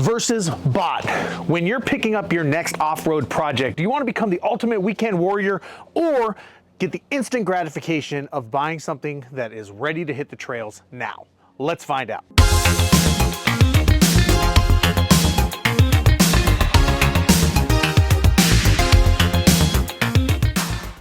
versus bought. When you're picking up your next off-road project, do you want to become the ultimate weekend warrior or get the instant gratification of buying something that is ready to hit the trails now? Let's find out.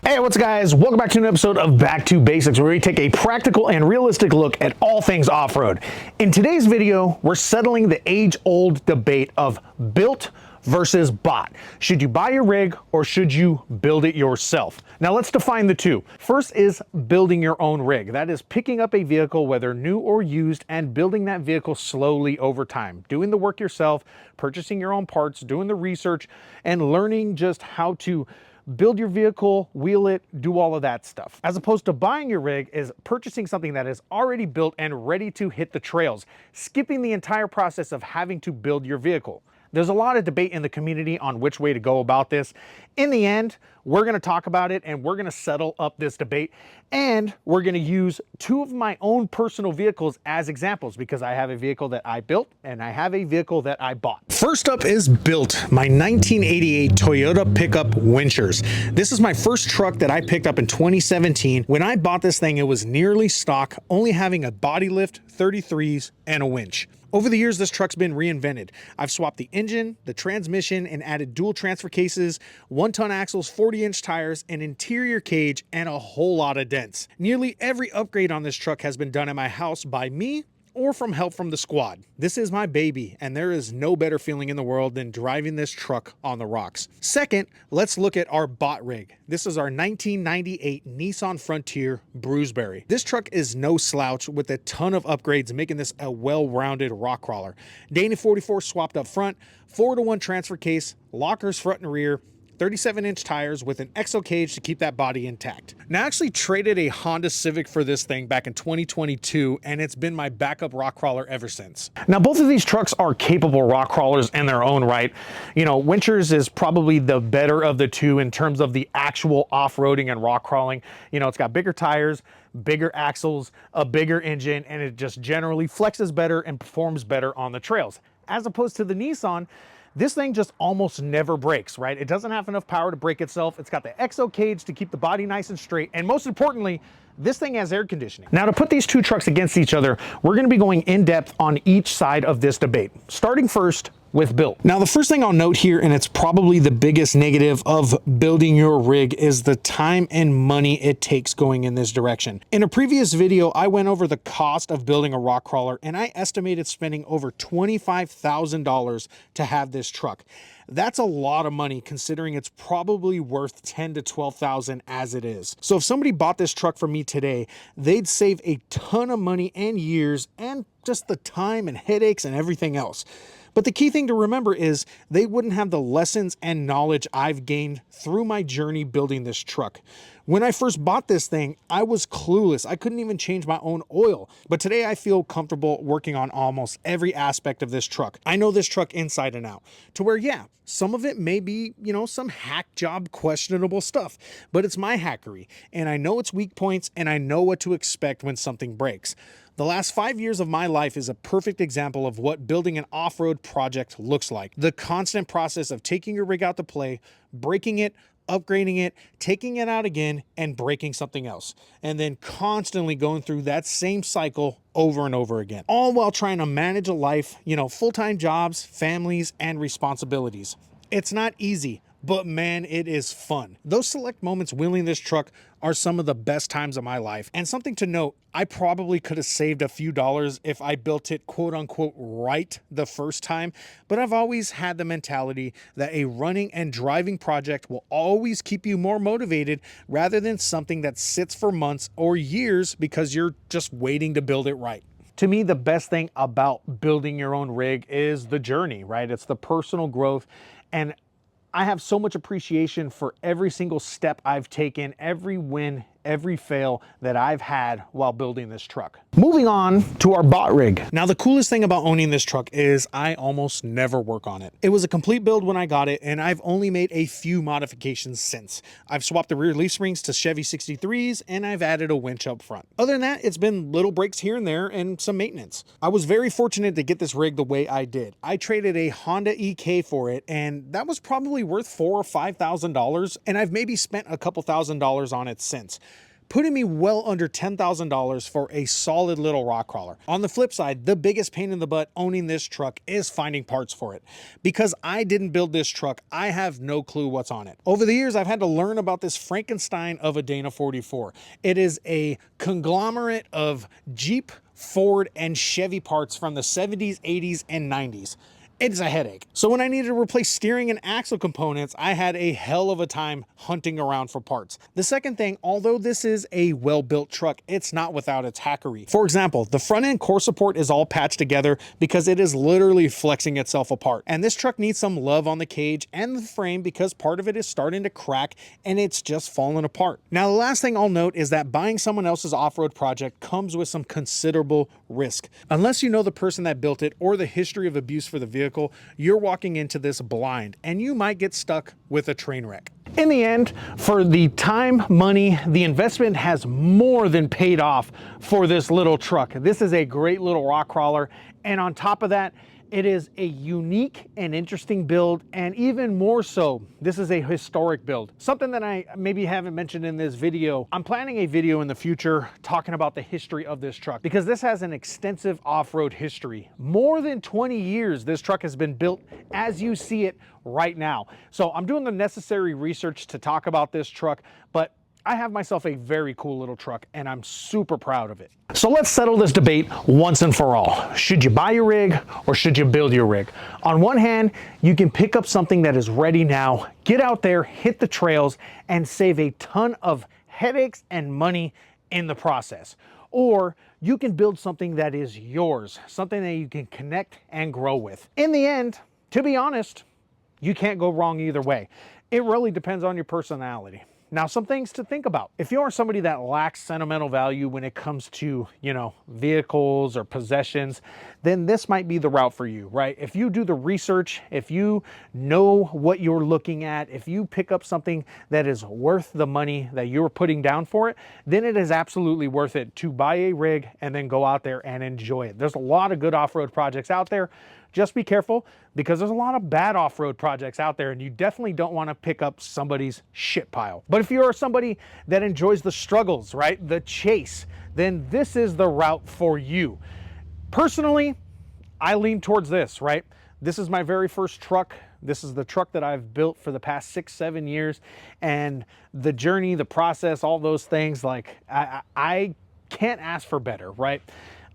Hey, what's up guys? Welcome back to an episode of Back to Basics, where we take a practical and realistic look at all things off-road. In today's video, we're settling the age-old debate of built versus bought. Should you buy your rig or should you build it yourself? Now let's define the two. First is building your own rig. That is picking up a vehicle, whether new or used, and building that vehicle slowly over time. Doing the work yourself, purchasing your own parts, doing the research, and learning just how to build your vehicle, wheel it, do all of that stuff. As opposed to buying your rig is purchasing something that is already built and ready to hit the trails, skipping the entire process of having to build your vehicle. There's a lot of debate in the community on which way to go about this. In the end, we're gonna talk about it and we're gonna settle up this debate, and we're gonna use two of my own personal vehicles as examples, because I have a vehicle that I built and I have a vehicle that I bought. First up is built, my 1988 Toyota pickup Winchers. This is my first truck that I picked up in 2017. When I bought this thing, it was nearly stock, only having a body lift, 33s, and a winch. Over the years, this truck's been reinvented. I've swapped the engine, the transmission, and added dual transfer cases, 1-ton axles, 40-inch tires, an interior cage, and a whole lot of dents. Nearly every upgrade on this truck has been done at my house by me or from help from the squad. This is my baby, and there is no better feeling in the world than driving this truck on the rocks. Second, let's look at our bought rig. This is our 1998 Nissan Frontier Bruceberry. This truck is no slouch with a ton of upgrades, making this a well-rounded rock crawler. Dana 44 swapped up front, 4-to-1 transfer case, lockers front and rear, 37-inch tires with an exo cage to keep that body intact. Now, I actually traded a Honda Civic for this thing back in 2022, and it's been my backup rock crawler ever since. Now, both of these trucks are capable rock crawlers in their own right. You know, Winchers is probably the better of the two in terms of the actual off-roading and rock crawling. You know, it's got bigger tires, bigger axles, a bigger engine, and it just generally flexes better and performs better on the trails. As opposed to the Nissan, this thing just almost never breaks, right? It doesn't have enough power to break itself. It's got the exo cage to keep the body nice and straight. And most importantly, this thing has air conditioning. Now, to put these two trucks against each other, we're gonna be going in depth on each side of this debate. Starting first with built. Now, the first thing I'll note here, and it's probably the biggest negative of building your rig, is the time and money it takes going in this direction. In a previous video, I went over the cost of building a rock crawler, and I estimated spending over $25,000 to have this truck. That's a lot of money considering it's probably worth $10,000 to $12,000 as it is. So if somebody bought this truck from me today, they'd save a ton of money and years and just the time and headaches and everything else. But the key thing to remember is they wouldn't have the lessons and knowledge I've gained through my journey building this truck. When I first bought this thing, I was clueless. I couldn't even change my own oil. But today I feel comfortable working on almost every aspect of this truck. I know this truck inside and out, to where, yeah, some of it may be, you know, some hack job questionable stuff, but it's my hackery, and I know its weak points, and I know what to expect when something breaks. The last 5 years of my life is a perfect example of what building an off-road project looks like. The constant process of taking your rig out to play, breaking it, upgrading it, taking it out again, and breaking something else. And then constantly going through that same cycle over and over again. All while trying to manage a life, you know, full-time jobs, families, and responsibilities. It's not easy, but man, it is fun. Those select moments wheeling this truck are some of the best times of my life. And something to note, I probably could have saved a few dollars if I built it quote unquote right the first time, but I've always had the mentality that a running and driving project will always keep you more motivated rather than something that sits for months or years because you're just waiting to build it right. To me, the best thing about building your own rig is the journey, right? It's the personal growth, and I have so much appreciation for every single step I've taken, every win, every fail that I've had while building this truck. Moving on to our bot rig. Now, the coolest thing about owning this truck is I almost never work on it. It was a complete build when I got it, and I've only made a few modifications since. I've swapped the rear leaf springs to Chevy 63s, and I've added a winch up front. Other than that, it's been little breaks here and there and some maintenance. I was very fortunate to get this rig the way I did. I traded a Honda EK for it, and that was probably worth $4,000 or $5,000, and I've maybe spent a couple $1,000s on it since, putting me well under $10,000 for a solid little rock crawler. On the flip side, the biggest pain in the butt owning this truck is finding parts for it. Because I didn't build this truck, I have no clue what's on it. Over the years, I've had to learn about this Frankenstein of a Dana 44. It is a conglomerate of Jeep, Ford, and Chevy parts from the 70s, 80s, and 90s. It's a headache. So when I needed to replace steering and axle components, I had a hell of a time hunting around for parts. The second thing, although this is a well-built truck, it's not without its hackery. For example, the front end core support is all patched together because it is literally flexing itself apart. And this truck needs some love on the cage and the frame because part of it is starting to crack and it's just falling apart. Now, the last thing I'll note is that buying someone else's off-road project comes with some considerable risk. Unless you know the person that built it or the history of abuse for the vehicle, you're walking into this blind and you might get stuck with a train wreck. In the end, for the time, money, the investment has more than paid off for this little truck. This is a great little rock crawler, and on top of that, it is a unique and interesting build, and even more so, this is a historic build. Something that I maybe haven't mentioned in this video, I'm planning a video in the future talking about the history of this truck because this has an extensive off-road history. More than 20 years this truck has been built as you see it right now. So I'm doing the necessary research to talk about this truck, but I have myself a very cool little truck and I'm super proud of it. So let's settle this debate once and for all. Should you buy your rig or should you build your rig? On one hand, you can pick up something that is ready now, get out there, hit the trails, and save a ton of headaches and money in the process. Or you can build something that is yours, something that you can connect and grow with. In the end, to be honest, you can't go wrong either way. It really depends on your personality. Now, some things to think about. If you are somebody that lacks sentimental value when it comes to, vehicles or possessions, then this might be the route for you, right? If you do the research, if you know what you're looking at, if you pick up something that is worth the money that you're putting down for it, then it is absolutely worth it to buy a rig and then go out there and enjoy it. There's a lot of good off-road projects out there. Just be careful because there's a lot of bad off-road projects out there and you definitely don't want to pick up somebody's shit pile. But if you're somebody that enjoys the struggles, right, the chase, then this is the route for you. Personally, I lean towards this, right? This is my very first truck. This is the truck that I've built for the past 6-7 years, and the journey, the process, all those things, like I can't ask for better, right?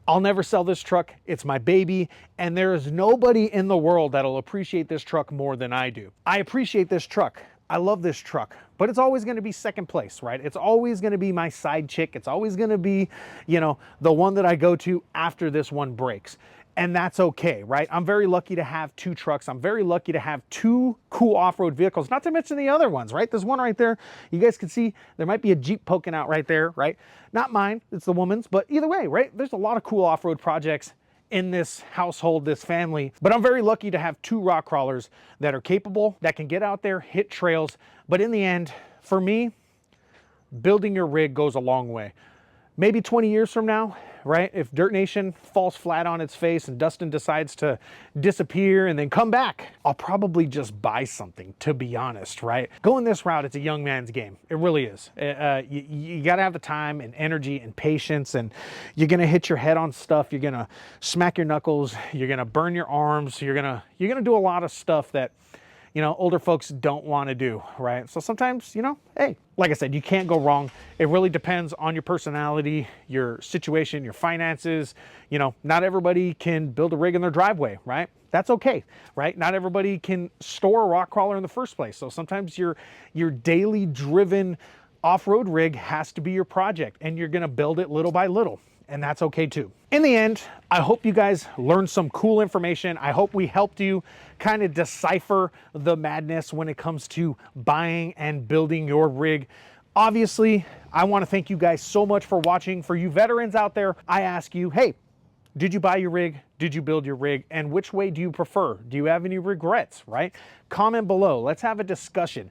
I'll never sell this truck. It's my baby, and there is nobody in the world that'll appreciate this truck more than I do. I appreciate this truck. I love this truck, but it's always going to be second place, right? It's always going to be my side chick. It's always going to be, the one that I go to after this one breaks. And that's okay, right? I'm very lucky to have two trucks. I'm very lucky to have two cool off-road vehicles, not to mention the other ones, right? There's one right there. You guys can see there might be a Jeep poking out right there, right? Not mine, it's the woman's, but either way, right? There's a lot of cool off-road projects in this household, this family, but I'm very lucky to have two rock crawlers that are capable, that can get out there, hit trails. But in the end, for me, building your rig goes a long way. Maybe 20 years from now, right? If Dirt Nation falls flat on its face and Dustin decides to disappear and then come back, I'll probably just buy something, to be honest, right? Going this route, it's a young man's game. It really is. You got to have the time and energy and patience, and you're going to hit your head on stuff. You're going to smack your knuckles. You're going to burn your arms. You're going to do a lot of stuff that older folks don't want to do, right? So sometimes, hey, like I said, you can't go wrong. It really depends on your personality, your situation, your finances. Not everybody can build a rig in their driveway, right? That's okay, right? Not everybody can store a rock crawler in the first place. So sometimes your daily driven off-road rig has to be your project, and you're going to build it little by little. And that's okay too. In the end, I hope you guys learned some cool information. I hope we helped you kind of decipher the madness when it comes to buying and building your rig. Obviously, I want to thank you guys so much for watching. For you veterans out there, I ask you, hey, did you buy your rig? Did you build your rig? And which way do you prefer? Do you have any regrets, right? Comment below. Let's have a discussion.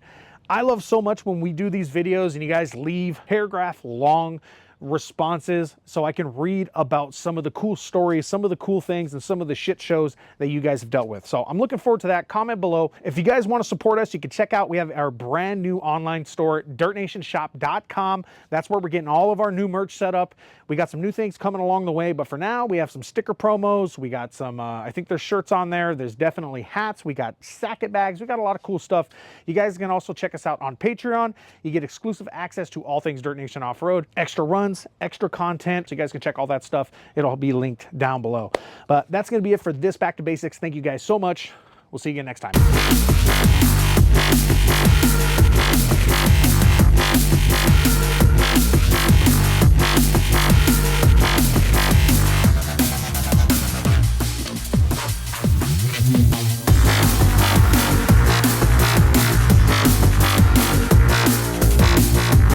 I love so much when we do these videos and you guys leave paragraph long responses so I can read about some of the cool stories, some of the cool things, and some of the shit shows that you guys have dealt with. So I'm looking forward to that. Comment below. If you guys want to support us, you can check out, we have our brand new online store, dirtnationshop.com. That's where we're getting all of our new merch set up. We got some new things coming along the way, but for now, we have some sticker promos. We got some, I think there's shirts on there. There's definitely hats. We got sacket bags. We got a lot of cool stuff. You guys can also check us out on Patreon. You get exclusive access to all things Dirt Nation Off-Road, extra runs, extra content, so you guys can check all that stuff. It'll be linked down below. But that's going to be it for this Back to Basics. Thank you guys so much. We'll see you again next time.